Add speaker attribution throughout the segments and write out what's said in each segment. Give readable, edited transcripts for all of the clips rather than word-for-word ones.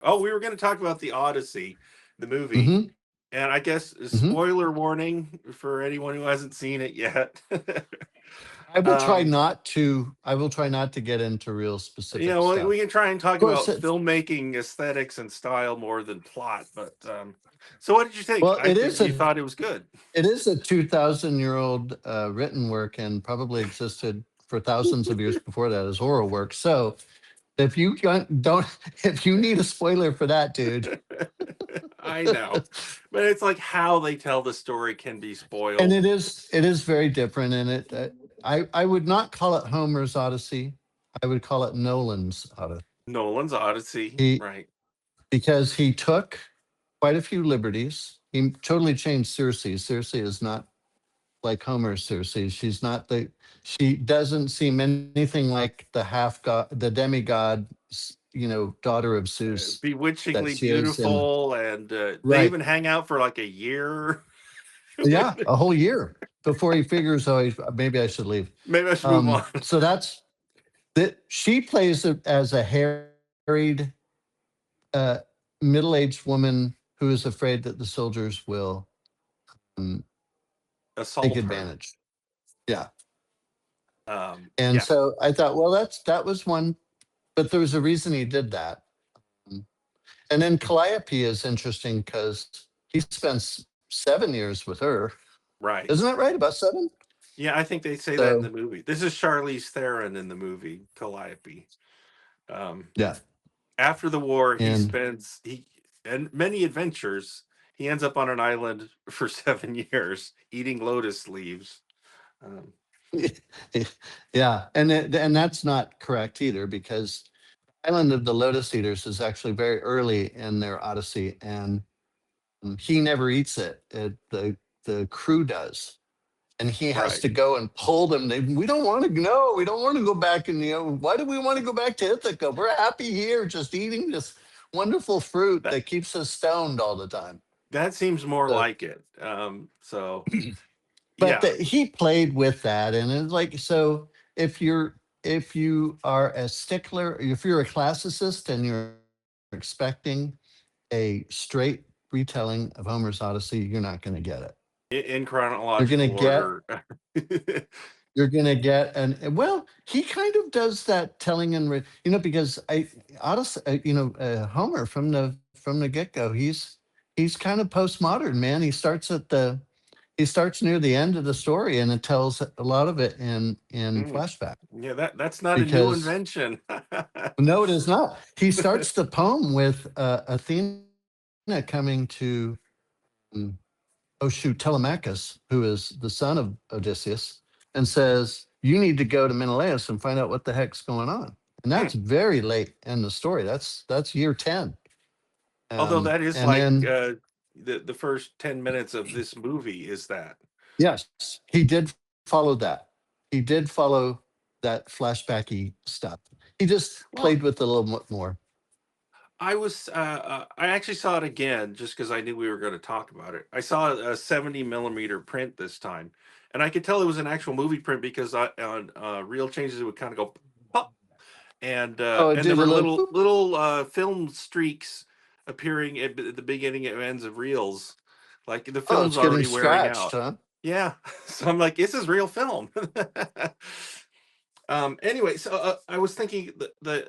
Speaker 1: Oh, we were going to talk about the Odyssey, the movie,
Speaker 2: Hmm.
Speaker 1: and I guess
Speaker 2: Hmm.
Speaker 1: spoiler warning for anyone who hasn't seen it yet.
Speaker 2: I will try
Speaker 1: um,
Speaker 2: not to. I will try not to get into real specific
Speaker 1: we
Speaker 2: stuff.
Speaker 1: can try and
Speaker 2: Of
Speaker 1: talk
Speaker 2: course,
Speaker 1: about
Speaker 2: it's
Speaker 1: filmmaking, aesthetics, and style more than plot. But so, what did you think?
Speaker 2: well,
Speaker 1: I think you thought it was good.
Speaker 2: it is a 2,000-year-old written work and probably existed for thousands of years before that as oral work. So if you don't if you need a spoiler for that, dude,
Speaker 1: I know, but it's like how they tell the story can be
Speaker 2: and
Speaker 1: spoiled.
Speaker 2: it is very different, and I would not call it Homer's Odyssey. I would call it Nolan's Odyssey.
Speaker 1: Nolan's Odyssey,
Speaker 2: He
Speaker 1: right?
Speaker 2: Because he took quite a few liberties. He totally changed Circe. Circe is not like Homer's Circe. She's not the. She doesn't seem anything like the half god, the demigod, daughter of Zeus that
Speaker 1: Bewitchingly
Speaker 2: she is in.
Speaker 1: beautiful, and they
Speaker 2: Right.
Speaker 1: even hang out for like a year.
Speaker 2: Yeah, a whole year before he figures, oh, maybe I should leave.
Speaker 1: Maybe I should move on.
Speaker 2: So that's that. She plays it as a harried, uh, middle-aged woman who is afraid that the soldiers will um, take
Speaker 1: Assault her.
Speaker 2: advantage. Yeah. And
Speaker 1: Yeah.
Speaker 2: so I thought, well, that was one, but there was a reason he did that. Um, And then Calliope is interesting because he spends 7 years with her.
Speaker 1: Right.
Speaker 2: Isn't that right? About seven?
Speaker 1: Yeah, I think they say that in the
Speaker 2: So
Speaker 1: movie. This is Charlize Theron in the movie Calliope. Um,
Speaker 2: yeah.
Speaker 1: After the war,
Speaker 2: And
Speaker 1: he and many adventures. He ends up on an island for 7 years eating lotus leaves. Um,
Speaker 2: yeah, and that's not correct either because Island of the Lotus Eaters is actually very early in their Odyssey, and he never eats it. The crew does, and he has
Speaker 1: right.
Speaker 2: to go and pull them. We don't want to. No, we don't want to go back. And why do we want to go back to Ithaca? We're happy here, just eating this wonderful fruit
Speaker 1: That
Speaker 2: that keeps us stoned all the time.
Speaker 1: that seems more
Speaker 2: So,
Speaker 1: like it. So
Speaker 2: but
Speaker 1: yeah.
Speaker 2: he played with that, and it's like so. If you are a stickler, if you're a classicist and you're expecting a straight retelling of Homer's Odyssey, you're not going to get it.
Speaker 1: In
Speaker 2: You're going to
Speaker 1: chronological
Speaker 2: get
Speaker 1: order.
Speaker 2: you're going to get well, he kind of does that telling and because I Odyssey, Homer from the get-go, he's kind of postmodern, man. He starts near the end of the story, and it tells a lot of it in
Speaker 1: Mm.
Speaker 2: flashback
Speaker 1: Yeah, that's not a new
Speaker 2: because
Speaker 1: invention.
Speaker 2: no, it is not. He starts the poem with Athena coming to um, Telemachus, who is the son of Odysseus, and says, "You need to go to Menelaus and find out what the heck's going on." And
Speaker 1: Hmm.
Speaker 2: that's very late in the story. That's year 10.
Speaker 1: Although that is
Speaker 2: And
Speaker 1: like
Speaker 2: then
Speaker 1: the first 10 minutes of this movie is that.
Speaker 2: yes, he did follow that. He did follow that flashbacky stuff. He just played
Speaker 1: Well,
Speaker 2: with it a little bit more.
Speaker 1: I actually saw it again just because I knew we were going to talk about it. I saw a 70 millimeter print this time, and I could tell it was an actual movie print because on real changes it would kind of go pop,
Speaker 2: Oh, it
Speaker 1: and there
Speaker 2: did a
Speaker 1: were
Speaker 2: little
Speaker 1: little
Speaker 2: boop.
Speaker 1: film streaks appearing at the beginning and ends of reels, like the
Speaker 2: Oh,
Speaker 1: film's
Speaker 2: it's getting
Speaker 1: already wearing
Speaker 2: scratched,
Speaker 1: out.
Speaker 2: huh?
Speaker 1: Yeah, so I'm like, this is real film. Anyway, so I was thinking that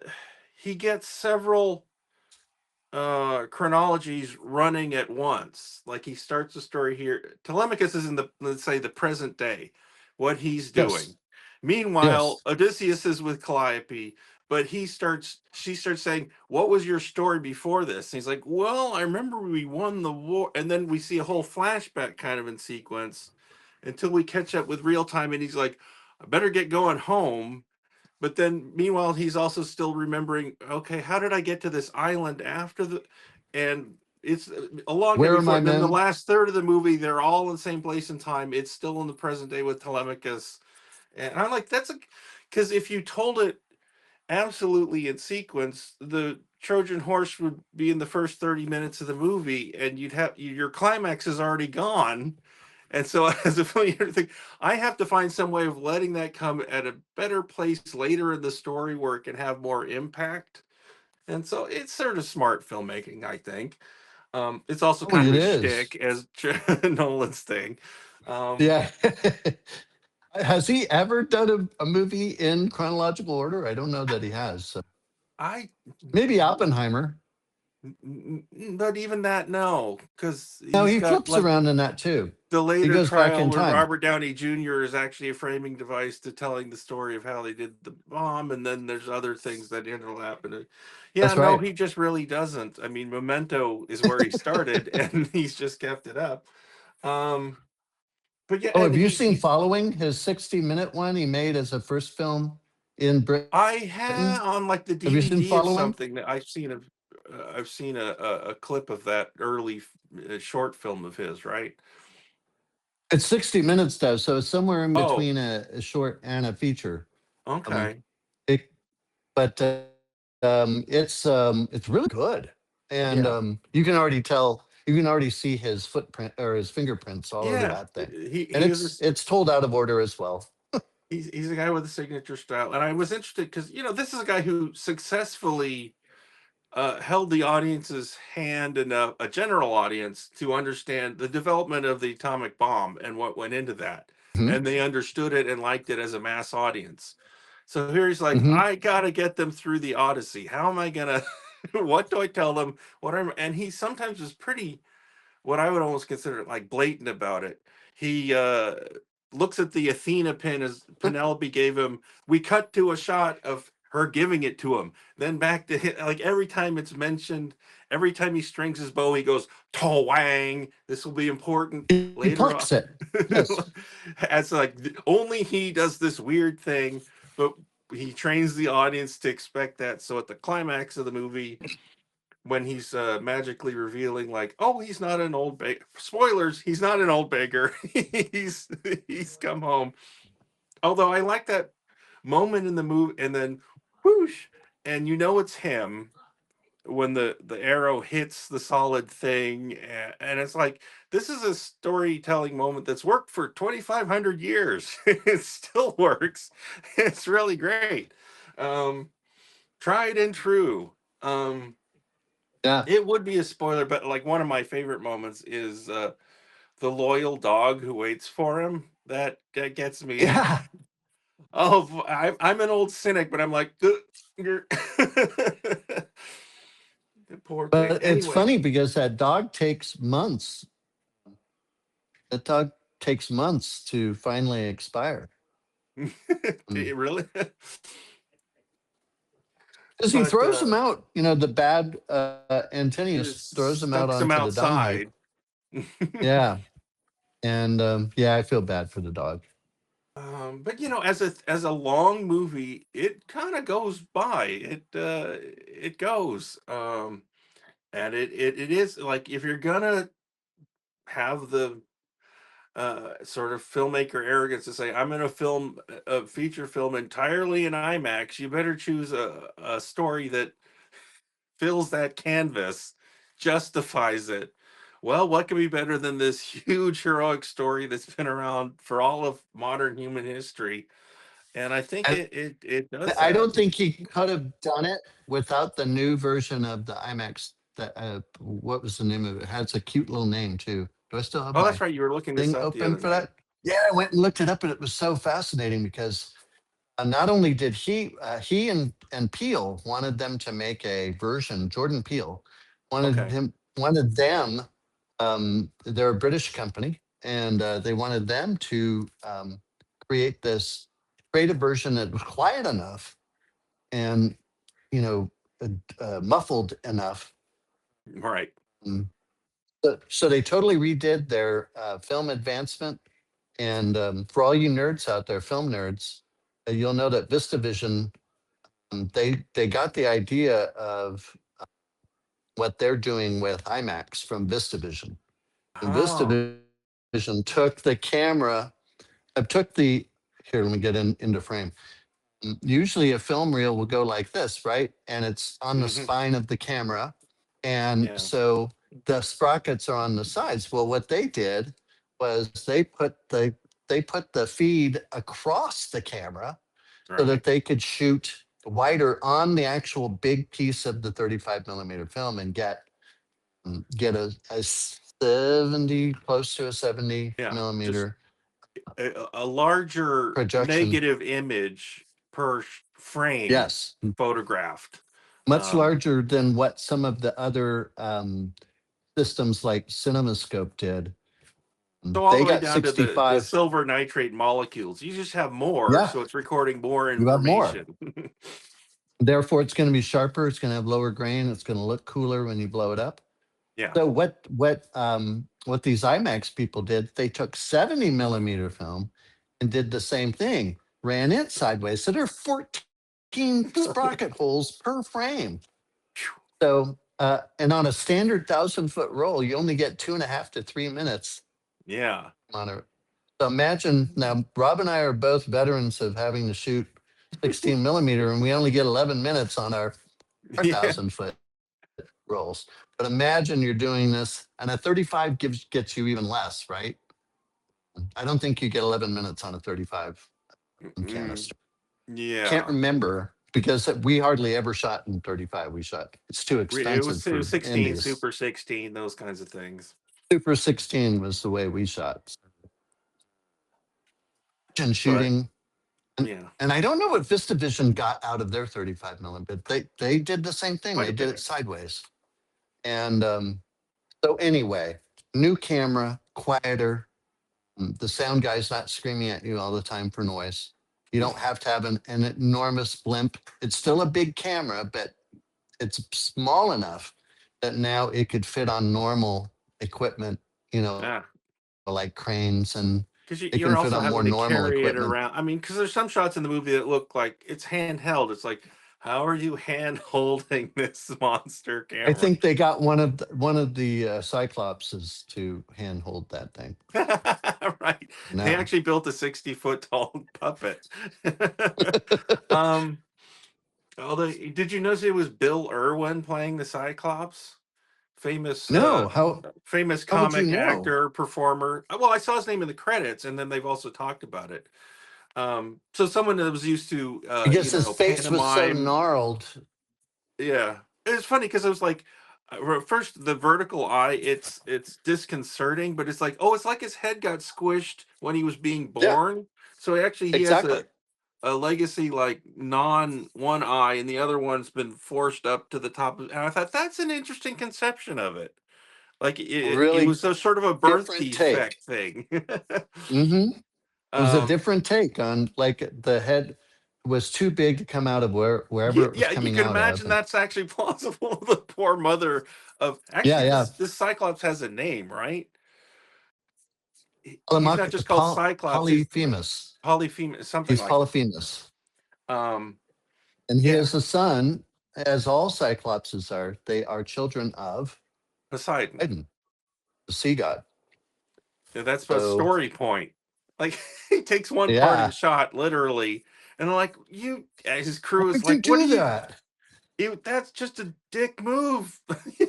Speaker 1: he gets several chronologies running at once. Like he starts the story here. Telemachus is in the, let's say, the present day, what he's doing.
Speaker 2: Yes.
Speaker 1: Meanwhile,
Speaker 2: Yes.
Speaker 1: Odysseus is with Calliope, but she starts saying, "What was your story before this?" And he's like, "Well, I remember we won the war." And then we see a whole flashback kind of in sequence until we catch up with real time. And he's like, "I better get going home." But then meanwhile he's also still remembering, okay, how did I get to this island after the, and it's a long day
Speaker 2: Where are
Speaker 1: before.
Speaker 2: my
Speaker 1: Then the
Speaker 2: men?
Speaker 1: last third of the movie they're all in the same place in time. It's still in the present day with Telemachus. And I'm like, that's a, because if you told it absolutely in sequence, the Trojan horse would be in the first 30 minutes of the movie and you'd have your climax is already gone. And so, as a familiar thing, I have to find some way of letting that come at a better place later in the story where it can have more impact. And so it's sort of smart filmmaking, I think. It's also
Speaker 2: Oh,
Speaker 1: kind of
Speaker 2: it
Speaker 1: a
Speaker 2: is.
Speaker 1: shtick as Nolan's thing. Um,
Speaker 2: Yeah. Has he ever done a movie in chronological order? I don't know that he has. So
Speaker 1: I,
Speaker 2: maybe Oppenheimer.
Speaker 1: but even that, no, because
Speaker 2: No,
Speaker 1: he's
Speaker 2: he
Speaker 1: got
Speaker 2: flips
Speaker 1: like
Speaker 2: around in that too.
Speaker 1: the
Speaker 2: He
Speaker 1: later
Speaker 2: goes back
Speaker 1: trial
Speaker 2: in
Speaker 1: where
Speaker 2: time.
Speaker 1: Robert Downey Jr. is actually a framing device to telling the story of how they did the bomb, and then there's other things that interlap. And yeah,
Speaker 2: That's
Speaker 1: no,
Speaker 2: right.
Speaker 1: he just really doesn't. I mean, Memento is where he started, and he's just kept it up. Um, but yeah,
Speaker 2: Oh,
Speaker 1: and
Speaker 2: have you
Speaker 1: he,
Speaker 2: seen
Speaker 1: he
Speaker 2: Following, his 60-minute one he made as a first film in
Speaker 1: I
Speaker 2: Britain?
Speaker 1: have on like the
Speaker 2: Have you seen
Speaker 1: DVD of
Speaker 2: Following?
Speaker 1: something that I've seen a clip of that early short film of his, right?
Speaker 2: It's 60 minutes though, so it's somewhere in
Speaker 1: Oh,
Speaker 2: between a short and a feature. Um,
Speaker 1: okay.
Speaker 2: it, but it's really good, and
Speaker 1: Yeah.
Speaker 2: you can already tell. You can already see his footprint or his fingerprints all over
Speaker 1: Yeah.
Speaker 2: that thing, and
Speaker 1: He is
Speaker 2: it's told out of order as well.
Speaker 1: he's a guy with a signature style, and I was interested because this is a guy who successfully held the audience's hand and a general audience to understand the development of the atomic bomb and what went into that,
Speaker 2: Hmm.
Speaker 1: and they understood it and liked it as a mass audience. So here he's like,
Speaker 2: Hmm.
Speaker 1: I gotta get them through the Odyssey. How am I gonna? What do I tell them? What I'm and he sometimes is pretty what I would almost consider like blatant about it. He looks at the Athena pin as Penelope gave him. We cut to a shot of her giving it to him. Then back to him. Like every time it's mentioned, every time he strings his bow, he goes, "To wang. This will be important
Speaker 2: He
Speaker 1: later on."
Speaker 2: plucks it. Yes.
Speaker 1: As like only he does this weird thing, but he trains the audience to expect that. So at the climax of the movie, when he's magically revealing like, oh, he's not an old beggar, spoilers, he's not an old beggar. he's he's come home. Although I like that moment in the movie, and then whoosh, and it's him when the arrow hits the solid thing, and it's like, this is a storytelling moment that's worked for 2500 years. It still works. It's really great. um Tried and true.
Speaker 2: Yeah.
Speaker 1: It would be a spoiler, but like one of my favorite moments is the loyal dog who waits for him. That gets me.
Speaker 2: Yeah.
Speaker 1: Oh, I'm an old cynic, but I'm like, you're the poor thing.
Speaker 2: But it's
Speaker 1: Anyway,
Speaker 2: funny because that dog takes months. That dog takes months to finally expire.
Speaker 1: it really.
Speaker 2: Because he
Speaker 1: But
Speaker 2: throws them out. The bad
Speaker 1: it
Speaker 2: Antinius throws them out
Speaker 1: stucks him
Speaker 2: onto the dung heap.
Speaker 1: outside.
Speaker 2: Yeah. And yeah, I feel bad for the dog.
Speaker 1: But as a long movie, it kind of goes by. It goes. And it is like, if you're gonna have the sort of filmmaker arrogance to say, I'm going to film a feature film entirely in IMAX, you better choose a story that fills that canvas, justifies it. Well, what could be better than this huge heroic story that's been around for all of modern human history? And I think
Speaker 2: And
Speaker 1: it does
Speaker 2: I
Speaker 1: that.
Speaker 2: don't think he could have done it without the new version of the IMAX. That what was the name of it? It has a cute little name too. Do I still have
Speaker 1: Oh, that's
Speaker 2: my
Speaker 1: right. You were looking this
Speaker 2: thing
Speaker 1: up the
Speaker 2: open
Speaker 1: other
Speaker 2: for
Speaker 1: night.
Speaker 2: that? Yeah, I went and looked it up, and it was so fascinating because not only did he and Peele wanted them to make a version. Jordan Peele
Speaker 1: Okay.
Speaker 2: wanted them. They're a British company, and they wanted them to create a version that was quiet enough and you know muffled enough.
Speaker 1: Right.
Speaker 2: um, so they totally redid their film advancement. And for all you nerds out there, film nerds, you'll know that VistaVision, they got the idea of what they're doing with IMAX from VistaVision. And
Speaker 1: Oh.
Speaker 2: VistaVision took the camera, took the here. Let me get into frame. Usually, a film reel will go like this, right? And it's on the
Speaker 1: Hmm.
Speaker 2: spine of the camera, and
Speaker 1: Yeah.
Speaker 2: so the sprockets are on the sides. Well, what they did was they put the feed across the camera so
Speaker 1: Right.
Speaker 2: that they could shoot. wider on the actual big piece of the 35 millimeter film and get a 70, close to a 70
Speaker 1: Yeah, just
Speaker 2: millimeter
Speaker 1: a larger
Speaker 2: projection.
Speaker 1: negative image per frame
Speaker 2: Yes,
Speaker 1: photographed.
Speaker 2: much
Speaker 1: Um,
Speaker 2: larger than what some of the other systems like CinemaScope did.
Speaker 1: so all
Speaker 2: They
Speaker 1: the way
Speaker 2: got
Speaker 1: down to the
Speaker 2: 65.
Speaker 1: silver nitrate molecules. You just have more,
Speaker 2: Yeah,
Speaker 1: so it's recording more
Speaker 2: you have more.
Speaker 1: information.
Speaker 2: Therefore, it's going to be sharper. It's going to have lower grain. It's going to look cooler when you blow it up.
Speaker 1: Yeah.
Speaker 2: So what these IMAX people did, they took 70 millimeter film and did the same thing, ran it sideways. So there are 14 sprocket holes per frame. So and on a standard 1,000-foot roll, you only get 2.5 to 3 minutes
Speaker 1: Yeah.
Speaker 2: on it. So imagine now, Rob and I are both veterans of having to shoot 16 millimeter, and we only get 11 minutes on our
Speaker 1: Yeah.
Speaker 2: 1,000-foot rolls. But imagine you're doing this, and a 35 gets you even less, right? I don't think you get 11 minutes on a 35
Speaker 1: Mm,
Speaker 2: canister. Can't
Speaker 1: yeah.
Speaker 2: remember because we hardly ever shot in 35. We shot, it's too expensive
Speaker 1: It was
Speaker 2: for
Speaker 1: 16,
Speaker 2: indies.
Speaker 1: Super 16, those kinds of things.
Speaker 2: Super 16 was the way we shot. And
Speaker 1: But
Speaker 2: shooting. And,
Speaker 1: yeah,
Speaker 2: and I don't know what VistaVision got out of their 35 millimeter. They did the same thing.
Speaker 1: quite
Speaker 2: They
Speaker 1: a
Speaker 2: did it
Speaker 1: bit.
Speaker 2: sideways. And so anyway, new camera, quieter. The sound guy's not screaming at you all the time for noise. You don't have to have an enormous blimp. It's still a big camera, but it's small enough that now it could fit on normal equipment,
Speaker 1: Yeah.
Speaker 2: like cranes, and
Speaker 1: Because
Speaker 2: it
Speaker 1: you're
Speaker 2: can fit
Speaker 1: also
Speaker 2: on more
Speaker 1: having to
Speaker 2: normal
Speaker 1: carry it
Speaker 2: equipment.
Speaker 1: around. I mean, because there's some shots in the movie that look like it's handheld. It's like, how are you hand holding this monster
Speaker 2: I
Speaker 1: camera?
Speaker 2: think they got one of the Cyclopses to handhold that thing.
Speaker 1: Right. They
Speaker 2: No,
Speaker 1: actually built a 60-foot tall puppet. um, although, did you notice it was Bill Irwin playing the Cyclops? Famous
Speaker 2: no.
Speaker 1: famous
Speaker 2: How would you
Speaker 1: comic
Speaker 2: know?
Speaker 1: actor, performer. Well, I saw his name in the credits, and then they've also talked about it. So someone that was used to
Speaker 2: I guess his face was so
Speaker 1: pantomime.
Speaker 2: gnarled.
Speaker 1: Yeah, it's funny because it was like first the vertical eye, it's disconcerting, but it's like, oh, it's like his head got squished when he was being
Speaker 2: Yeah,
Speaker 1: born. So actually he has
Speaker 2: exactly.
Speaker 1: a legacy like non one eye, and the other one's been forced up to the top of, and I thought that's an interesting conception of it. Like it
Speaker 2: Really
Speaker 1: was a sort of a birth
Speaker 2: different take.
Speaker 1: defect thing.
Speaker 2: Hmm. It was a
Speaker 1: um
Speaker 2: different take on, like, the head was too big to come out of
Speaker 1: yeah,
Speaker 2: wherever it was
Speaker 1: yeah, you
Speaker 2: coming
Speaker 1: can
Speaker 2: out of.
Speaker 1: imagine
Speaker 2: And
Speaker 1: that's actually plausible. The poor mother of,
Speaker 2: yeah,
Speaker 1: actually,
Speaker 2: yeah.
Speaker 1: this Cyclops has a name, right? He's not just called Cyclops, he's
Speaker 2: Polyphemus.
Speaker 1: Polyphemus, something
Speaker 2: He's
Speaker 1: like
Speaker 2: Polyphemus.
Speaker 1: that.
Speaker 2: And he
Speaker 1: Yeah,
Speaker 2: has a son, as all Cyclopses are. They are children of
Speaker 1: Poseidon.
Speaker 2: Poseidon, the sea god.
Speaker 1: Yeah, that's a
Speaker 2: So
Speaker 1: story point. Like he takes one parting
Speaker 2: yeah.
Speaker 1: shot literally, and they're like, you, his crew is
Speaker 2: Why'd you
Speaker 1: like, what do
Speaker 2: do
Speaker 1: you,
Speaker 2: that?
Speaker 1: that's just a dick move,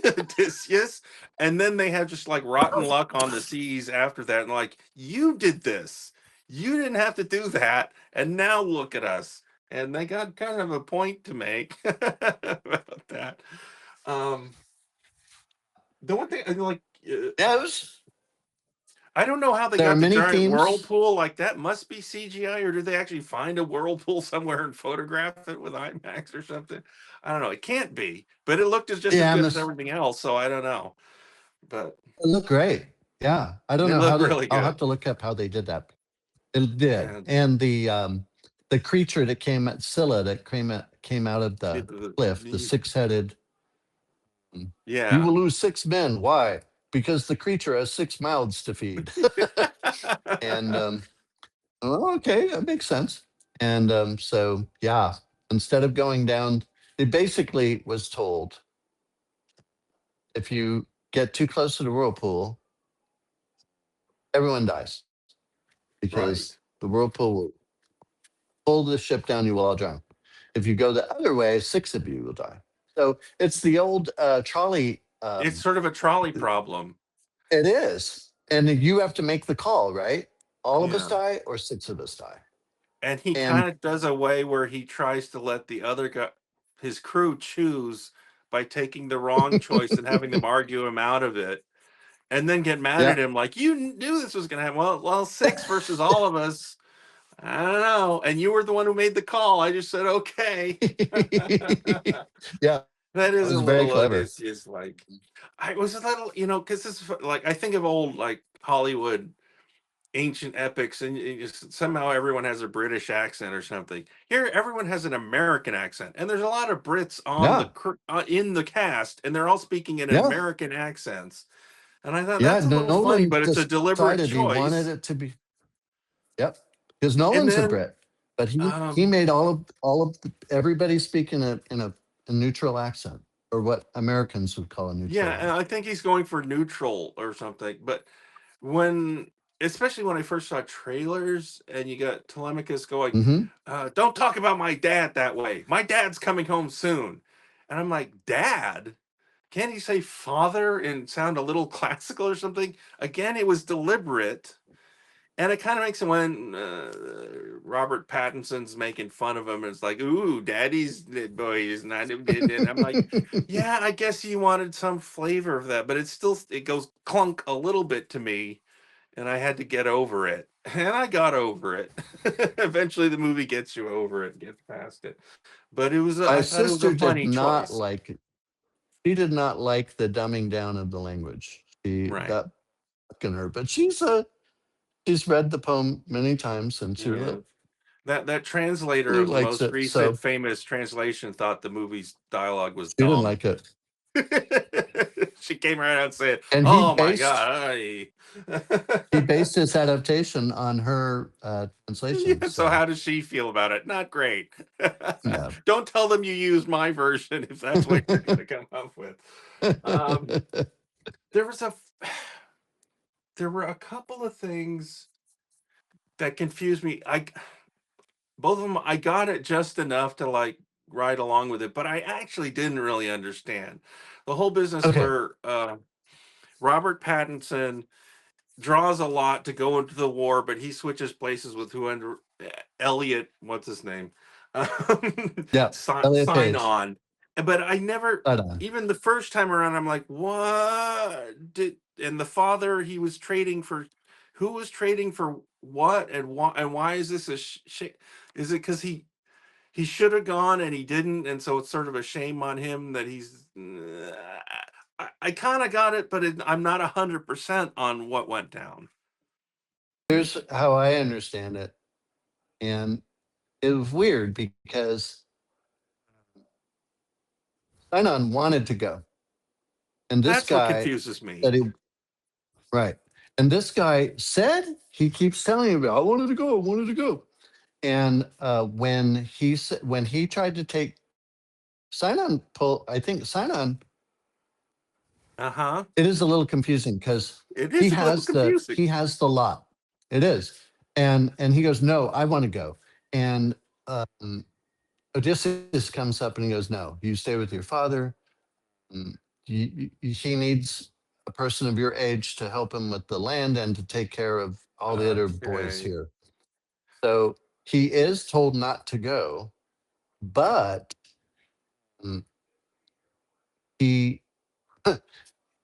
Speaker 1: Odysseus. And then they have just like rotten luck on the seas after that, and like, you did this, you didn't have to do that, and now look at us. And they got kind of a point to make about that. Um, the one thing, like,
Speaker 2: Yeah, it was,
Speaker 1: I don't know how they
Speaker 2: there are
Speaker 1: got the
Speaker 2: many
Speaker 1: giant
Speaker 2: themes.
Speaker 1: whirlpool. Like that must be CGI, or did they actually find a whirlpool somewhere and photograph it with IMAX or something? I don't know. It can't be, but it looked as just as
Speaker 2: Yeah,
Speaker 1: good as everything else. So I don't know, but
Speaker 2: it looked great. Yeah, I don't
Speaker 1: it
Speaker 2: know how
Speaker 1: looked
Speaker 2: they.
Speaker 1: really
Speaker 2: I'll have
Speaker 1: good.
Speaker 2: to look up how they did that. It did,
Speaker 1: And
Speaker 2: and the creature that came at Scylla, that came out of
Speaker 1: it,
Speaker 2: the cliff, the six-headed. You
Speaker 1: yeah.
Speaker 2: will lose 6 men. Why? Because the creature has 6 mouths to feed. And oh, okay, that makes sense. And so yeah, instead of going down, it basically was told, if you get too close to the whirlpool, everyone dies
Speaker 1: Right.
Speaker 2: because the whirlpool will pull the ship down. You will all drown. If you go the other way, 6 of you will die. So it's the old trolley.
Speaker 1: It's sort of a trolley problem.
Speaker 2: It is, and you have to make the call, right? All of us
Speaker 1: Yeah.
Speaker 2: die or 6 of us die.
Speaker 1: and he
Speaker 2: And
Speaker 1: kind of does a way where he tries to let the other guy, his crew, choose by taking the wrong choice and having them argue him out of it, and then get mad
Speaker 2: yeah.
Speaker 1: at him like, you knew this was going to happen. Well, six versus all of us. I don't know. And you were the one who made the call. I just said okay.
Speaker 2: Yeah,
Speaker 1: That
Speaker 2: that
Speaker 1: is a
Speaker 2: was very
Speaker 1: little
Speaker 2: clever.
Speaker 1: Odysseus like. I was a little, because this is like, I think of old like Hollywood ancient epics, and somehow everyone has a British accent or something. Here, everyone has an American accent, and there's a lot of Brits on
Speaker 2: Yeah,
Speaker 1: the in the cast, and they're all speaking in
Speaker 2: yeah,
Speaker 1: American accents. And I thought
Speaker 2: yeah.
Speaker 1: that's a little funny,
Speaker 2: Nolan
Speaker 1: but it's a deliberate
Speaker 2: decided he wanted
Speaker 1: choice.
Speaker 2: it to be. Yep, because
Speaker 1: And
Speaker 2: Nolan's a
Speaker 1: then,
Speaker 2: Brit, but he
Speaker 1: um,
Speaker 2: made everybody speak in a neutral accent, or what Americans would call a
Speaker 1: yeah,
Speaker 2: neutral
Speaker 1: and I
Speaker 2: accent.
Speaker 1: think he's going for neutral or something. But when, especially when I first saw trailers, and you got Telemachus going,
Speaker 2: Hmm.
Speaker 1: "Don't talk about my dad that way. My dad's coming home soon," and I'm like, "Dad? Can't he say father and sound a little classical or something?" Again, it was deliberate. And it kind of makes it when Robert Pattinson's making fun of him. And it's like, ooh, daddy's boy is not. And I'm like, yeah, I guess you wanted some flavor of that, but it goes clunk a little bit to me, and I had to get over it. And I got over it. Eventually, the movie gets you over it, gets past it. But
Speaker 2: My
Speaker 1: I thought it was a
Speaker 2: sister did
Speaker 1: funny
Speaker 2: not
Speaker 1: choice.
Speaker 2: like. She did not like the dumbing down of the language. She
Speaker 1: Right.
Speaker 2: that in her, but she's read the poem many times, and she
Speaker 1: Yeah.
Speaker 2: really
Speaker 1: That translator of the
Speaker 2: likes
Speaker 1: most
Speaker 2: it.
Speaker 1: recent
Speaker 2: So
Speaker 1: famous translation thought the movie's dialogue was
Speaker 2: she didn't
Speaker 1: dumb.
Speaker 2: like it,
Speaker 1: She came right out and said,
Speaker 2: and
Speaker 1: "Oh my god!"
Speaker 2: he based his adaptation on her translation.
Speaker 1: Yeah, so
Speaker 2: So
Speaker 1: how does she feel about it? Not great.
Speaker 2: yeah.
Speaker 1: Don't tell them you used my version if that's what you're going to come up with. Um, there was a, there were a couple of things that confused me. Both of them, I got it just enough to like ride along with it, but I actually didn't really understand the whole business
Speaker 2: Okay.
Speaker 1: where Robert Pattinson draws a lot to go into the war, but he switches places with whoever Elliot, what's his name,
Speaker 2: Yeah. Elliot
Speaker 1: sign
Speaker 2: Page.
Speaker 1: on. But I never,
Speaker 2: Right on.
Speaker 1: even the first time around, I'm like, what did? And the father, he was trading for, who was trading for what, and why is this a is it because he should have gone and he didn't, and so it's sort of a shame on him that he's. I kind of got it, but I'm not 100% on what went down.
Speaker 2: Here's how I understand it, and it was weird because Sinon wanted to go, and this
Speaker 1: That's what
Speaker 2: guy
Speaker 1: confuses me.
Speaker 2: said he right, and this guy said he keeps telling me, "I wanted to go, I wanted to go." And when he tried to take I think Sinon,
Speaker 1: Uh huh.
Speaker 2: it is a little confusing because
Speaker 1: It is a little confusing.
Speaker 2: he has the lot. It is, and he goes, "No, I want to go." And um, Odysseus comes up and he goes, "No, you stay with your father. Mm, he needs a person of your age to help him with the land and to take care of all the other boys
Speaker 1: Okay.
Speaker 2: here." So he is told not to go, but mm, he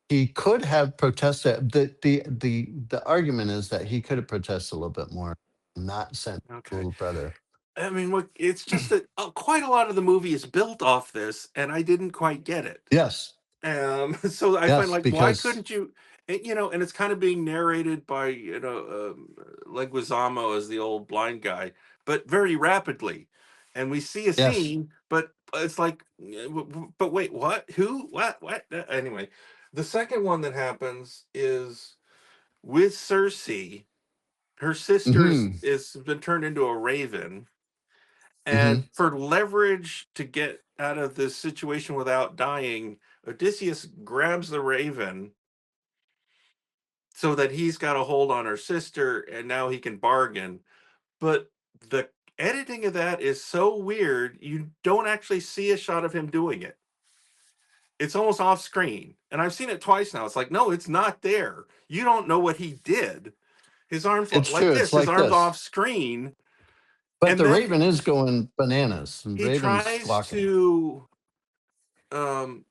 Speaker 2: he could have protested. The argument is that he could have protested a little bit more, not sent
Speaker 1: Okay.
Speaker 2: little brother.
Speaker 1: I mean, look, it's just that quite a lot of the movie is built off this, and I didn't quite get it.
Speaker 2: Yes,
Speaker 1: So I find
Speaker 2: yes,
Speaker 1: like, why
Speaker 2: because
Speaker 1: couldn't you? And it's kind of being narrated by Leguizamo as the old blind guy, but very rapidly, and we see a
Speaker 2: yes.
Speaker 1: scene, but it's like, but wait, what? Who? What? Anyway, the second one that happens is with Cersei. Her sister
Speaker 2: Hmm.
Speaker 1: is been turned into a raven,
Speaker 2: Hmm.
Speaker 1: and for leverage to get out of this situation without dying, Odysseus grabs the raven so that he's got a hold on her sister and now he can bargain. But the editing of that is so weird, you don't actually see a shot of him doing it. It's almost off screen. And I've seen it twice now. It's like, no, it's not there. You don't know what he did. His arms
Speaker 2: It's
Speaker 1: like
Speaker 2: true. It's
Speaker 1: this, his
Speaker 2: like
Speaker 1: arms
Speaker 2: this.
Speaker 1: off screen.
Speaker 2: But
Speaker 1: And
Speaker 2: the
Speaker 1: then
Speaker 2: Raven is going bananas. And
Speaker 1: he
Speaker 2: Raven's
Speaker 1: tries
Speaker 2: squawking.
Speaker 1: to, um,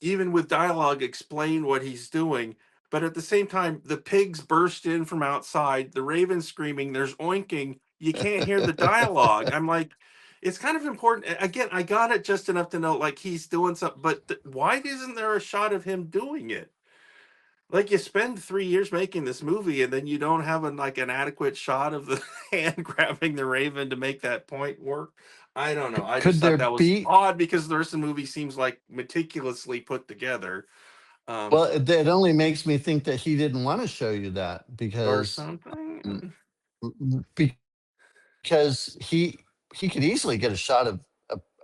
Speaker 1: even with dialogue, explain what he's doing. But at the same time, the pigs burst in from outside, the raven's screaming, there's oinking, you can't hear the dialogue. I'm like, it's kind of important. Again, I got it just enough to know like he's doing something, but why isn't there a shot of him doing it? Like you spend 3 years making this movie and then you don't have like an adequate shot of the hand grabbing the raven to make that point work. I don't know. I just
Speaker 2: Could
Speaker 1: thought
Speaker 2: there
Speaker 1: that was
Speaker 2: be?
Speaker 1: odd because the rest of the movie seems like meticulously put together.
Speaker 2: Well,
Speaker 1: Um,
Speaker 2: it only makes me think that he didn't want to show you that
Speaker 1: or
Speaker 2: because
Speaker 1: something.
Speaker 2: mm, because he could easily get a shot of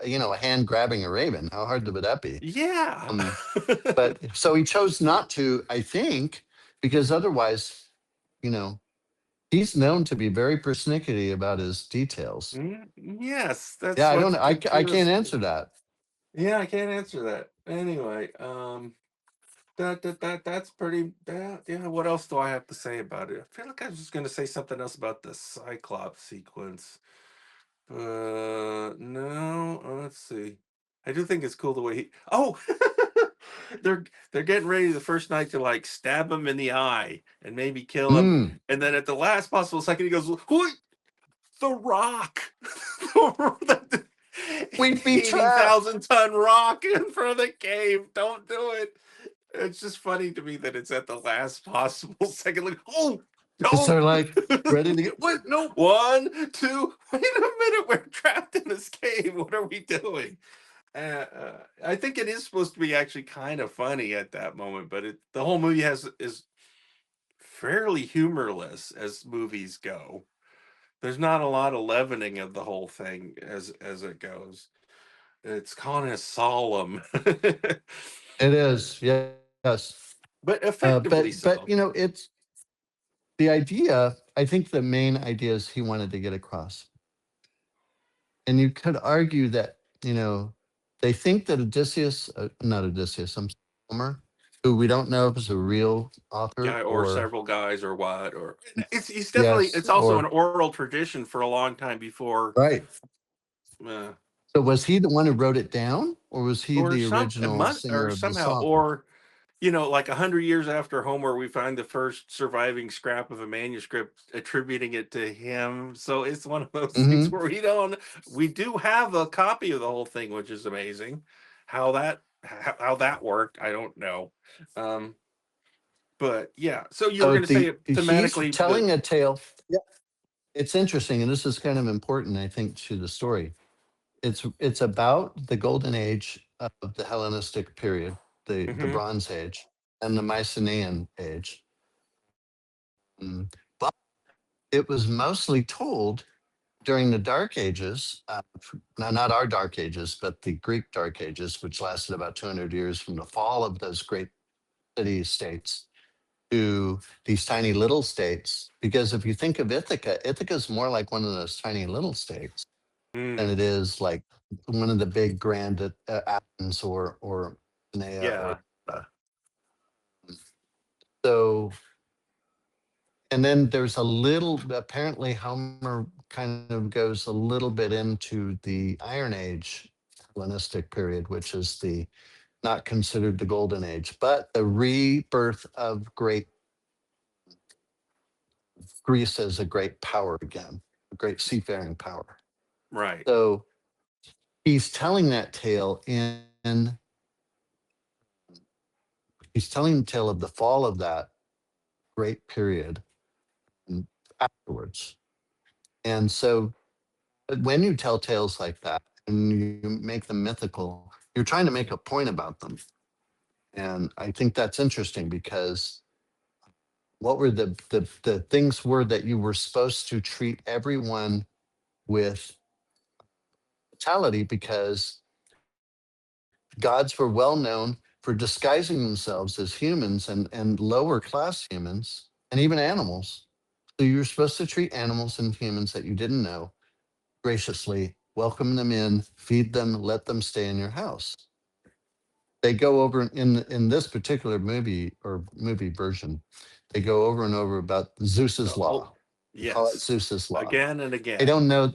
Speaker 2: a hand grabbing a raven. How hard would that be?
Speaker 1: Yeah.
Speaker 2: Um, but so he chose not to, I think, because otherwise, you know, he's known to be very persnickety about his details.
Speaker 1: Yes,
Speaker 2: Yeah,
Speaker 1: that's
Speaker 2: I don't
Speaker 1: what's
Speaker 2: know. I can't
Speaker 1: confused.
Speaker 2: answer that.
Speaker 1: Yeah, I can't answer that. Anyway, that's pretty yeah, what else do I have to say about it? I feel like I was just gonna say something else about the Cyclops sequence. No, let's see. I do think it's cool the way he they're getting ready the first night to like stab him in the eye and maybe kill him.
Speaker 2: Mm,
Speaker 1: And then at the last possible second he goes, "Who the rock?" The
Speaker 2: we'd be trapped.
Speaker 1: 80,000-ton rock in front of the cave. Don't do it. It's just funny to me that it's at the last possible second. Like, oh,
Speaker 2: So
Speaker 1: don't.
Speaker 2: like ready to get what? No.
Speaker 1: One, two, wait a minute. We're trapped in this cave. What are we doing? I think it is supposed to be actually kind of funny at that moment, but the whole movie is fairly humorless as movies go. There's not a lot of leavening of the whole thing as it goes. It's kind of solemn,
Speaker 2: It is. Yes.
Speaker 1: but
Speaker 2: Uh,
Speaker 1: effectively
Speaker 2: but but
Speaker 1: so.
Speaker 2: you know, it's the idea. I think the main ideas he wanted to get across. And you could argue that, they think that Odysseus, not Odysseus, I'm sorry, Homer, who we don't know if is a real author
Speaker 1: Guy or
Speaker 2: or,
Speaker 1: several guys or what, or it's definitely,
Speaker 2: yes,
Speaker 1: it's also an
Speaker 2: or,
Speaker 1: oral tradition for a long time before,
Speaker 2: right.
Speaker 1: uh,
Speaker 2: So was he the one who wrote it down or was he
Speaker 1: or
Speaker 2: the
Speaker 1: some
Speaker 2: original singer
Speaker 1: or
Speaker 2: of the
Speaker 1: somehow,
Speaker 2: song?
Speaker 1: or like 100 years after Homer, we find the first surviving scrap of a manuscript attributing it to him. So it's one of those things
Speaker 2: Hmm.
Speaker 1: where we do have a copy of the whole thing, which is amazing. How that worked, I don't know. Um, but yeah, so you were
Speaker 2: So
Speaker 1: going to say it
Speaker 2: he's
Speaker 1: thematically, the
Speaker 2: telling a tale. Yeah. It's interesting. And this is kind of important, I think, to the story. It's about the golden age of the Hellenistic period, the
Speaker 1: Mhm.
Speaker 2: Bronze Age, and the Mycenaean age. But it was mostly told during the Dark Ages. Now, not our Dark Ages, but the Greek Dark Ages, which lasted about 200 years from the fall of those great city states to these tiny little states. Because if you think of Ithaca, Ithaca is more like one of those tiny little states than
Speaker 1: Mm,
Speaker 2: it is like one of the big grand Athens or Nea or
Speaker 1: yeah.
Speaker 2: uh, so. And then there's a little. Apparently, Homer kind of goes a little bit into the Iron Age Hellenistic period, which is the not considered the Golden Age, but the rebirth of great Greece as a great power again, a great seafaring power.
Speaker 1: Right.
Speaker 2: So he's telling that tale he's telling the tale of the fall of that great period and afterwards. And so when you tell tales like that and you make them mythical, you're trying to make a point about them. And I think that's interesting because what were the things were that you were supposed to treat everyone with brutality because gods were well known for disguising themselves as humans and lower class humans and even animals. So you were supposed to treat animals and humans that you didn't know graciously, welcome them in, feed them, let them stay in your house. They go over in this particular movie or movie version, they go over and over about
Speaker 1: The
Speaker 2: Zeus's
Speaker 1: whole
Speaker 2: law. They call it
Speaker 1: yes.
Speaker 2: Zeus's law.
Speaker 1: Again and
Speaker 2: I
Speaker 1: again.
Speaker 2: don't know.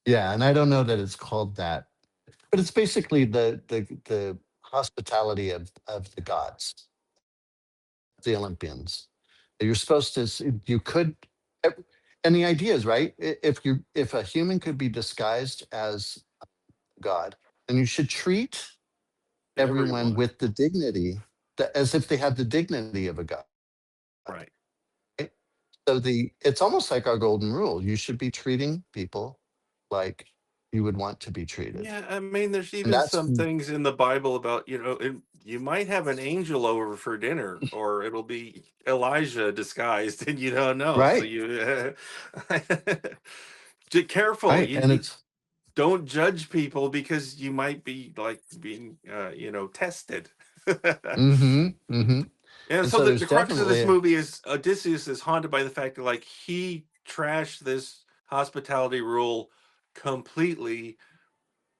Speaker 2: Yeah, and I don't know that it's called that, but it's basically the hospitality of the gods, the Olympians. You're supposed to you could, and the idea is right. If a human could be disguised as God, then you should treat everyone
Speaker 1: Everyone.
Speaker 2: with the dignity as if they had the dignity of a god.
Speaker 1: Right.
Speaker 2: Right? So it's almost like our golden rule. You should be treating people like you would want to be treated.
Speaker 1: Yeah, I mean, there's
Speaker 2: And
Speaker 1: even
Speaker 2: that's
Speaker 1: some things in the Bible about, you might have an angel over for dinner, or it'll be Elijah disguised, and you don't know. So
Speaker 2: right.
Speaker 1: you be careful.
Speaker 2: Right. And
Speaker 1: You
Speaker 2: it's
Speaker 1: don't judge people because you might be like being, tested.
Speaker 2: mm-hmm. Mm-hmm.
Speaker 1: And
Speaker 2: And
Speaker 1: so
Speaker 2: so
Speaker 1: the
Speaker 2: there's
Speaker 1: crux of this
Speaker 2: definitely
Speaker 1: movie is Odysseus is haunted by the fact that like he trashed this hospitality rule completely,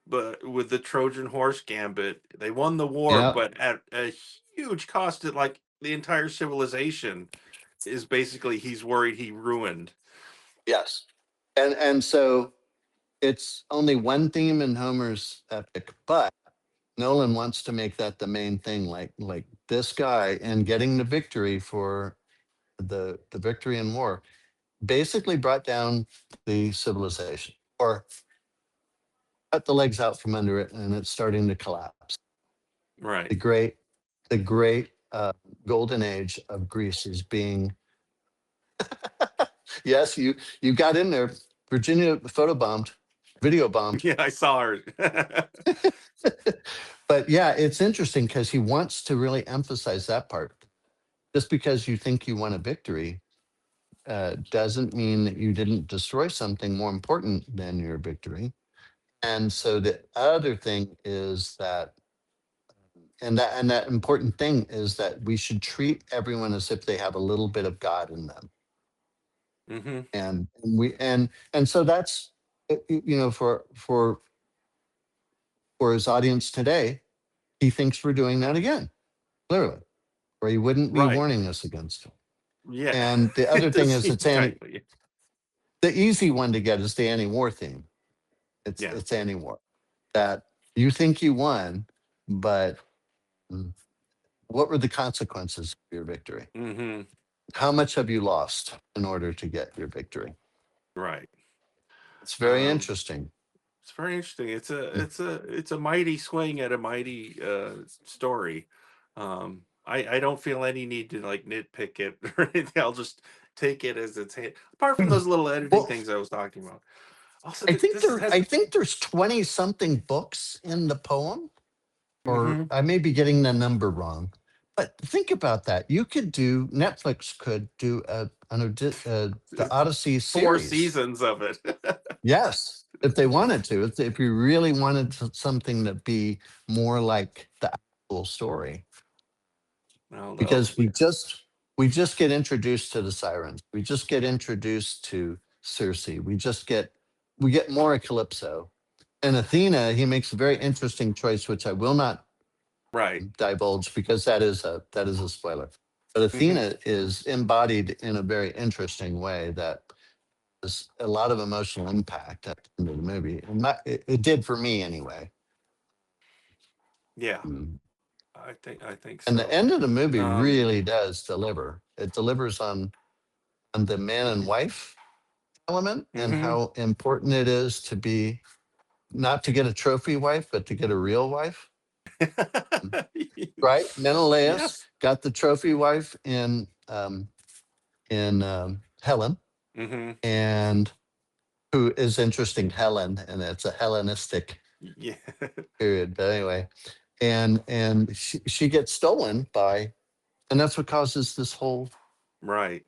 Speaker 1: but with the Trojan horse gambit, they won the war,
Speaker 2: yeah.
Speaker 1: but at a huge cost to like the entire civilization is basically he's worried he ruined.
Speaker 2: Yes. And so it's only one theme in Homer's epic, but Nolan wants to make that the main thing, like this guy and getting the victory for the victory in war basically brought down the civilization or cut the legs out from under it, and it's starting to collapse.
Speaker 1: Right.
Speaker 2: The great golden age of Greece is being. Yes, you got in there. Virginia photobombed, video bombed.
Speaker 1: Yeah, I saw her.
Speaker 2: But yeah, it's interesting because he wants to really emphasize that part. Just because you think you won a victory doesn't mean that you didn't destroy something more important than your victory. And so the other thing is that, and that important thing is that we should treat everyone as if they have a little bit of God in them.
Speaker 1: Hmm.
Speaker 2: And so that's for his audience today, he thinks we're doing that again, clearly, or he wouldn't be
Speaker 1: Right.
Speaker 2: warning us against it.
Speaker 1: Yeah.
Speaker 2: And the other
Speaker 1: It
Speaker 2: thing
Speaker 1: does
Speaker 2: is
Speaker 1: seem kind of,
Speaker 2: the easy one to get is the anti-war theme.
Speaker 1: yeah.
Speaker 2: It's anti-war. That you think you won, but mm, what were the consequences of your victory?
Speaker 1: Hmm.
Speaker 2: How much have you lost in order to get your victory?
Speaker 1: Right.
Speaker 2: It's very
Speaker 1: Um,
Speaker 2: interesting.
Speaker 1: it's very interesting. It's a
Speaker 2: Mm.
Speaker 1: it's a it's a mighty swing at a mighty story. I don't feel any need to like nitpick it or anything. I'll just take it as it's apart from those little editing
Speaker 2: Well,
Speaker 1: things I was talking about. Also,
Speaker 2: I think
Speaker 1: this
Speaker 2: there
Speaker 1: has.
Speaker 2: I think there's 20 something books in the poem, or
Speaker 1: Hmm.
Speaker 2: I may be getting the number wrong. But think about that. Netflix could do the Odyssey
Speaker 1: Four
Speaker 2: series.
Speaker 1: seasons of it.
Speaker 2: Yes, if they wanted to, if you really wanted something to be more like the actual story,
Speaker 1: No, no,
Speaker 2: because
Speaker 1: yeah,
Speaker 2: we just get introduced to the sirens, we just get introduced to Circe, we get more of Calypso and Athena. He makes a very interesting choice, which I will not
Speaker 1: right.
Speaker 2: divulge because that is a spoiler. But
Speaker 1: Hmm.
Speaker 2: Athena is embodied in a very interesting way that has a lot of emotional impact at the end of the movie. And it did for me anyway.
Speaker 1: Yeah,
Speaker 2: Mm.
Speaker 1: I think
Speaker 2: And the
Speaker 1: so.
Speaker 2: end of the movie
Speaker 1: Um,
Speaker 2: really does deliver. It delivers on the man and wife element and
Speaker 1: hmm.
Speaker 2: how important it is to be not to get a trophy wife, but to get a real wife. Right? Menelaus
Speaker 1: Yes.
Speaker 2: got the trophy wife in Helen,
Speaker 1: Hmm.
Speaker 2: and who is interesting, Helen, and it's a Hellenistic
Speaker 1: Yeah.
Speaker 2: period. But anyway, and she gets stolen by, and that's what causes this whole
Speaker 1: Right.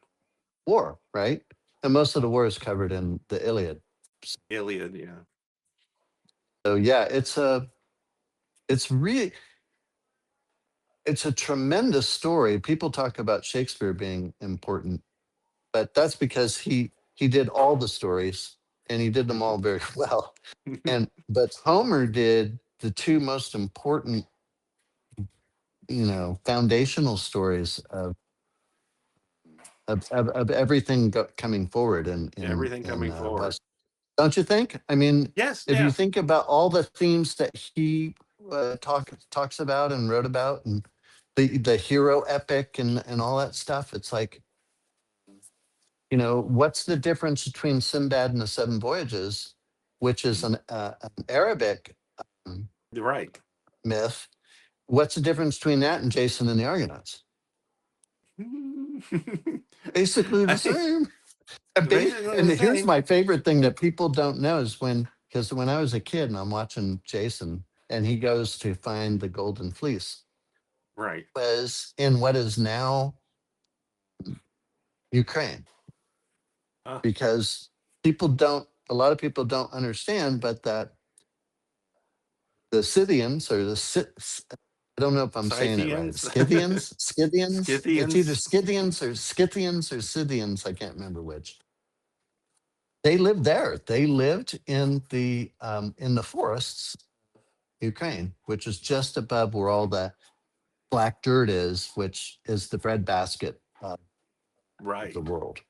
Speaker 2: war, right? And most of the war is covered in the Iliad.
Speaker 1: Iliad. Yeah.
Speaker 2: So yeah, it's really it's a tremendous story. People talk about Shakespeare being important, but that's because he did all the stories and he did them all very well. And but Homer did the two most important, foundational stories of everything coming forward in
Speaker 1: Everything coming forward.
Speaker 2: West. Don't you think? I mean,
Speaker 1: Yes,
Speaker 2: if you
Speaker 1: yeah,
Speaker 2: think about all the themes that he talks about and wrote about, and the hero epic and all that stuff, it's like, what's the difference between Sinbad and the Seven Voyages, which is an Arabic um,
Speaker 1: you're right.
Speaker 2: myth? What's the difference between that and Jason and the Argonauts? Basically the
Speaker 1: I think
Speaker 2: same. And,
Speaker 1: basically
Speaker 2: and
Speaker 1: the
Speaker 2: here's
Speaker 1: same.
Speaker 2: my favorite thing that people don't know is because when I was a kid and I'm watching Jason and he goes to find the golden fleece,
Speaker 1: Right.
Speaker 2: was in what is now Ukraine,
Speaker 1: Uh,
Speaker 2: because a lot of people don't understand, but that the Scythians or I don't know if I'm saying it right.
Speaker 1: Scythians,
Speaker 2: Scythians. It's either
Speaker 1: Scythians.
Speaker 2: Scythians or I can't remember which. They lived there. They lived in the forests, Ukraine, which is just above where all the black dirt is, which is the breadbasket of the
Speaker 1: Right.
Speaker 2: world.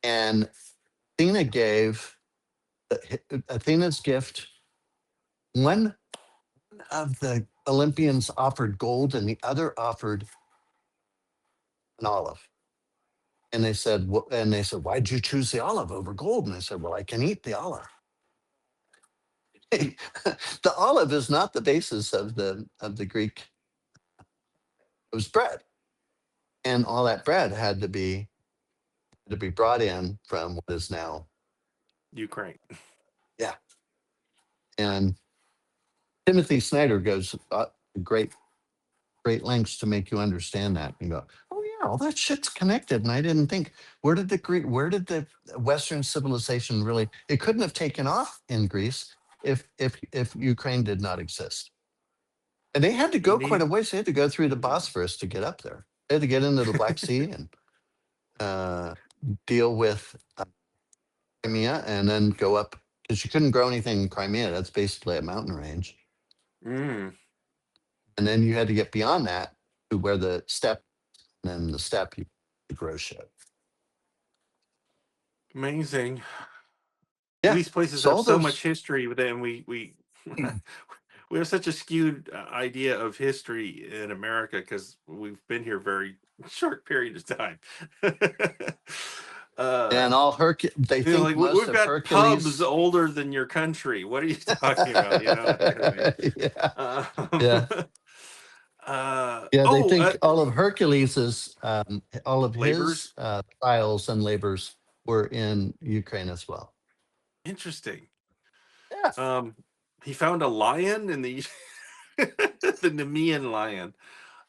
Speaker 2: And Athena gave Athena's gift. One of the Olympians offered gold, and the other offered an olive. And they said, why'd you choose the olive over gold? And I said, well, I can eat the olive. The olive is not the basis of the Greek. It was bread, and all that bread had to be brought in from what is now,
Speaker 1: Ukraine.
Speaker 2: yeah. And Timothy Snyder goes great lengths to make you understand that. You go, oh yeah, all that shit's connected, and I didn't think, where did the Western civilization really? It couldn't have taken off in Greece if Ukraine did not exist. And they had to
Speaker 1: You
Speaker 2: go quite
Speaker 1: need.
Speaker 2: a ways. They had to go through the Bosphorus to get up there. They had to get into the Black Sea and uh, deal with Crimea, and then go up because you couldn't grow anything in Crimea. That's basically a mountain range.
Speaker 1: Mm,
Speaker 2: And then you had to get beyond that to where the steppe, and then the steppe you grow shit.
Speaker 1: amazing.
Speaker 2: Yeah.
Speaker 1: These places
Speaker 2: So
Speaker 1: have
Speaker 2: all
Speaker 1: so much
Speaker 2: those,
Speaker 1: history with them. We have such a skewed idea of history in America because we've been here very short period of time. uh,
Speaker 2: and all they think
Speaker 1: like
Speaker 2: most
Speaker 1: we've
Speaker 2: of
Speaker 1: got pubs
Speaker 2: Hercules.
Speaker 1: older than your country. What are you talking about? You know, kind of thing.
Speaker 2: Yeah.
Speaker 1: Um,
Speaker 2: Yeah. Yeah. They
Speaker 1: oh,
Speaker 2: think all of Hercules's, all of his
Speaker 1: labors.
Speaker 2: trials and labors were in Ukraine as well.
Speaker 1: Interesting.
Speaker 2: Yeah.
Speaker 1: Um, he found a lion in the the Nemean lion,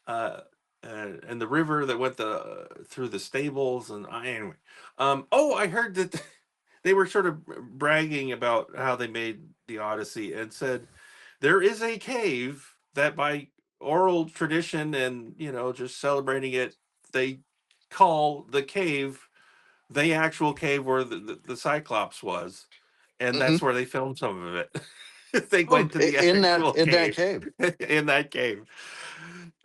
Speaker 1: uh, and the river that went through the stables. And anyway, oh, I heard that they were sort of bragging about how they made the Odyssey and said there is a cave that by oral tradition and just celebrating it, they call the cave the actual cave where the Cyclops was, and
Speaker 2: Hmm.
Speaker 1: that's where they filmed some of it. They
Speaker 2: Oh,
Speaker 1: went to the
Speaker 2: in that
Speaker 1: actual
Speaker 2: in that
Speaker 1: cave
Speaker 2: cave.
Speaker 1: in that cave.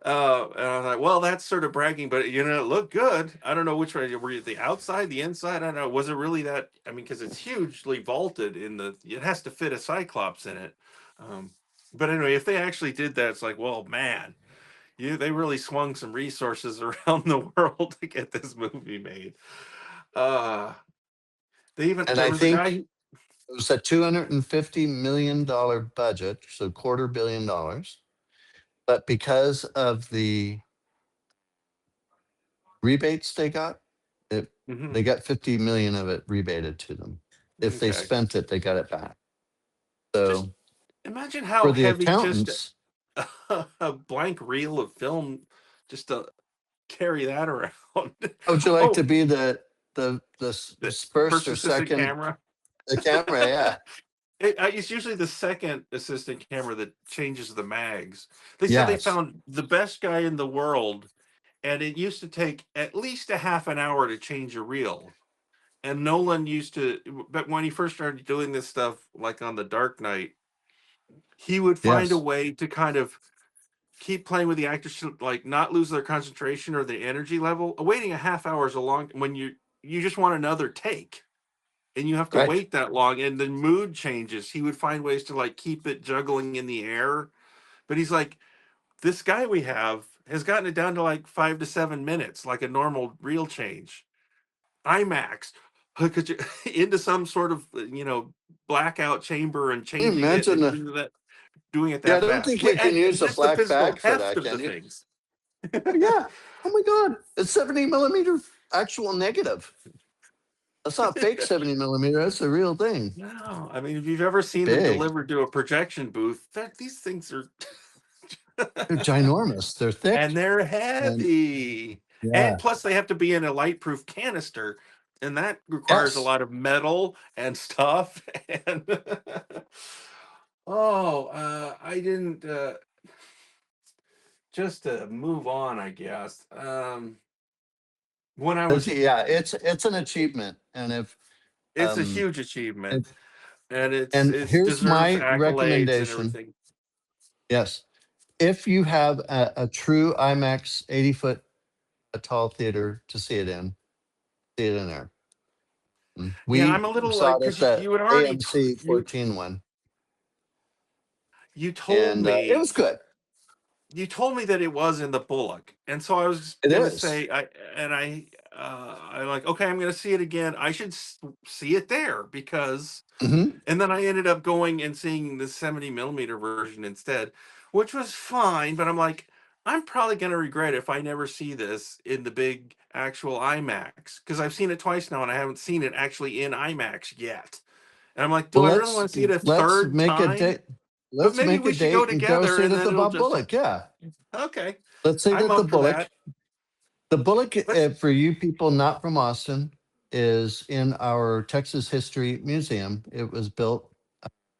Speaker 1: And I was like, well, that's sort of bragging, but it looked good. I don't know which way were you, the outside, the inside. I don't know. Was it really that? I mean, because it's hugely vaulted it has to fit a Cyclops in it. Um, but anyway, if they actually did that, it's like, well, man, they really swung some resources around the world to get this movie made. Uh,
Speaker 2: And
Speaker 1: there
Speaker 2: I
Speaker 1: was a
Speaker 2: think
Speaker 1: guy.
Speaker 2: it was a $250 million budget, so $250 million. But because of the rebates they got, they
Speaker 1: Mhm.
Speaker 2: got 50 million of it rebated to them. If they
Speaker 1: Okay.
Speaker 2: spent it, they got it back.
Speaker 1: Just
Speaker 2: So
Speaker 1: imagine
Speaker 2: for
Speaker 1: how
Speaker 2: the
Speaker 1: heavy just
Speaker 2: accountants,
Speaker 1: a blank reel of film just to carry that around.
Speaker 2: how would you like to
Speaker 1: Oh,
Speaker 2: be the
Speaker 1: the
Speaker 2: first
Speaker 1: first
Speaker 2: or
Speaker 1: assistant
Speaker 2: second
Speaker 1: camera.
Speaker 2: the camera? Yeah.
Speaker 1: It's usually the second assistant camera that changes the mags. They said they
Speaker 2: Yes.
Speaker 1: found the best guy in the world, and it used to take at least a half an hour to change a reel. And Nolan used to, but when he first started doing this stuff, like on The Dark Knight, he would find a
Speaker 2: Yes.
Speaker 1: way to kind of keep playing with the actors to like not lose their concentration or the energy level. Waiting a half hour is a long when you just want another take. and you have to
Speaker 2: Right.
Speaker 1: wait that long, and the mood changes. He would find ways to like keep it juggling in the air, but he's like, this guy we have has gotten it down to like 5 to 7 minutes, like a normal reel change. IMAX, could you into some sort of blackout chamber and
Speaker 2: Can you
Speaker 1: changing it
Speaker 2: imagine?
Speaker 1: and into that, doing it
Speaker 2: Yeah, I
Speaker 1: that
Speaker 2: don't
Speaker 1: fast.
Speaker 2: think you can
Speaker 1: And
Speaker 2: use a
Speaker 1: that's the
Speaker 2: black
Speaker 1: physical
Speaker 2: bag for
Speaker 1: heft
Speaker 2: that,
Speaker 1: of
Speaker 2: can
Speaker 1: the
Speaker 2: you?
Speaker 1: things.
Speaker 2: Oh yeah. Oh my God. It's 70 millimeter actual negative. That's not fake 70 millimeter. That's the real thing.
Speaker 1: No, I mean, if you've ever seen them
Speaker 2: Big.
Speaker 1: delivered to a projection booth, these things are
Speaker 2: They're ginormous. They're
Speaker 1: and
Speaker 2: thick.
Speaker 1: they're
Speaker 2: And
Speaker 1: heavy. And
Speaker 2: yeah.
Speaker 1: plus they have to be in a light-proof canister, and that requires a
Speaker 2: Yes.
Speaker 1: lot of metal and stuff. And oh, I didn't just to move on, I guess. When I was
Speaker 2: Yeah, it's an achievement. And
Speaker 1: It's a
Speaker 2: um
Speaker 1: huge achievement,
Speaker 2: if
Speaker 1: and
Speaker 2: and
Speaker 1: it
Speaker 2: here's
Speaker 1: deserves
Speaker 2: my
Speaker 1: accolades and
Speaker 2: recommendation.
Speaker 1: everything.
Speaker 2: Yes. If you have a true IMAX 80-foot tall theater to see it in there.
Speaker 1: Yeah, I'm
Speaker 2: We
Speaker 1: a little
Speaker 2: saw
Speaker 1: like,
Speaker 2: it at
Speaker 1: because
Speaker 2: the
Speaker 1: you had already
Speaker 2: AMC
Speaker 1: you
Speaker 2: 14 one,
Speaker 1: you told
Speaker 2: and it
Speaker 1: me
Speaker 2: was good.
Speaker 1: that it was in the Bullock, and so I was
Speaker 2: It
Speaker 1: gonna
Speaker 2: is.
Speaker 1: say, I'm like, okay, I'm gonna see it again. I should see it there because,
Speaker 2: Hmm.
Speaker 1: and then I ended up going and seeing the 70 millimeter version instead, which was fine. But I'm like, I'm probably gonna regret if I never see this in the big actual IMAX, because I've seen it twice now and I haven't seen it actually in IMAX yet. And I'm like, do
Speaker 2: Well,
Speaker 1: I really want to see it a
Speaker 2: let's
Speaker 1: third
Speaker 2: make a
Speaker 1: time?
Speaker 2: date.
Speaker 1: But
Speaker 2: Let's
Speaker 1: maybe
Speaker 2: make a
Speaker 1: we should go
Speaker 2: date and go
Speaker 1: together
Speaker 2: see it
Speaker 1: and
Speaker 2: at
Speaker 1: then
Speaker 2: the
Speaker 1: it'll
Speaker 2: Bob
Speaker 1: just
Speaker 2: Bullock. Yeah,
Speaker 1: okay.
Speaker 2: let's see it
Speaker 1: I'm
Speaker 2: at the
Speaker 1: up for
Speaker 2: Bullock.
Speaker 1: that.
Speaker 2: The Bullock,
Speaker 1: Let's
Speaker 2: for you people not from Austin, is in our Texas History Museum. It was built,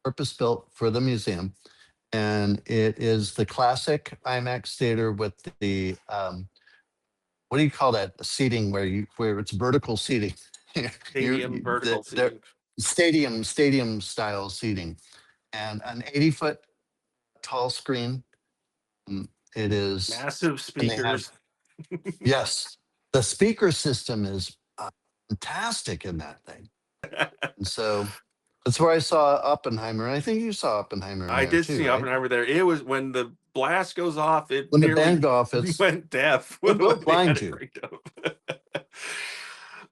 Speaker 2: purpose built for the museum, and it is the classic IMAX theater with the what do you call that seating where it's vertical seating?
Speaker 1: stadium vertical
Speaker 2: The
Speaker 1: seating.
Speaker 2: stadium style seating, and an 80-foot tall screen. Mm, It is,
Speaker 1: Massive
Speaker 2: and they have,
Speaker 1: speakers.
Speaker 2: yes, the speaker system is fantastic in that thing. And so that's where I saw Oppenheimer. And I think you saw Oppenheimer in
Speaker 1: I
Speaker 2: there
Speaker 1: did
Speaker 2: too,
Speaker 1: see
Speaker 2: right?
Speaker 1: Oppenheimer there. It was when the blast goes off, it
Speaker 2: When the band
Speaker 1: nearly
Speaker 2: go off,
Speaker 1: went deaf
Speaker 2: it
Speaker 1: when
Speaker 2: will
Speaker 1: they had
Speaker 2: blind
Speaker 1: it
Speaker 2: you.
Speaker 1: cranked up.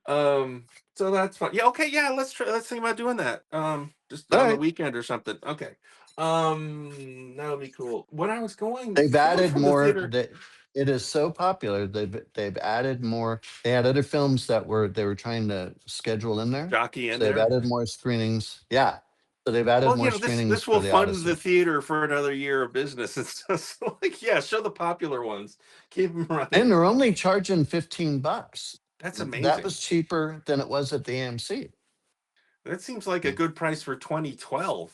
Speaker 1: um, so that's fun. Yeah, okay, yeah, let's think about doing that. Just
Speaker 2: All
Speaker 1: on the
Speaker 2: right.
Speaker 1: weekend or something. Okay. That would be cool. When I was going
Speaker 2: They've
Speaker 1: down
Speaker 2: added
Speaker 1: from the
Speaker 2: more.
Speaker 1: theater,
Speaker 2: It is so popular. They've added more. They had other films that they were trying to schedule in there.
Speaker 1: jockey in
Speaker 2: So they've
Speaker 1: there.
Speaker 2: added more screenings. Yeah. So they've added
Speaker 1: Well,
Speaker 2: more
Speaker 1: this
Speaker 2: screenings for
Speaker 1: will
Speaker 2: the
Speaker 1: fund the
Speaker 2: Odyssey.
Speaker 1: theater for another year of business. It's just like, yeah, show the popular ones, keep them
Speaker 2: And
Speaker 1: running.
Speaker 2: they're only charging $15.
Speaker 1: That's
Speaker 2: That
Speaker 1: amazing.
Speaker 2: was cheaper than it was at the AMC.
Speaker 1: That seems like a good price for 2012.